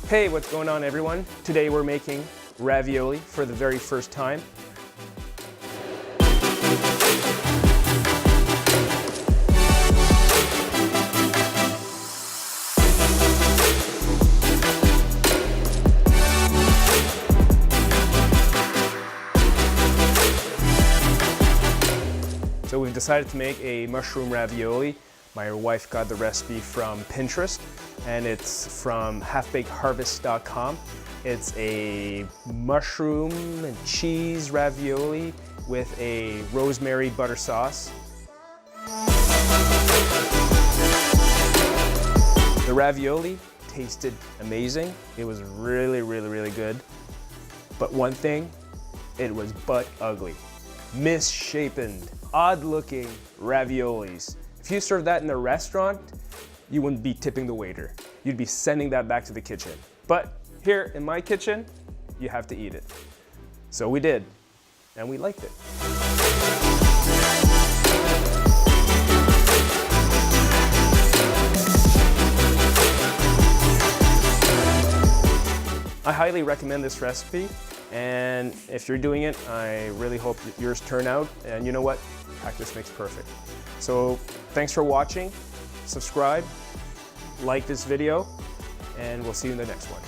Hey, what's going on everyone? Today we're making ravioli for the very first time. So we've decided to make a mushroom ravioli. My wife got the recipe from Pinterest, and it's from halfbakedharvest.com. It's a mushroom and cheese ravioli with a rosemary butter sauce. The ravioli tasted amazing. It was really good. But one thing, it was butt ugly. Misshapen, odd-looking raviolis. If you serve that in a restaurant, you wouldn't be tipping the waiter. You'd be sending that back to the kitchen. But here in my kitchen, you have to eat it. So we did, and we liked it. I highly recommend this recipe, and if you're doing it, I really hope that yours turn out. And you know what? Practice makes perfect. So thanks for watching. Subscribe, like this video, and we'll see you in the next one.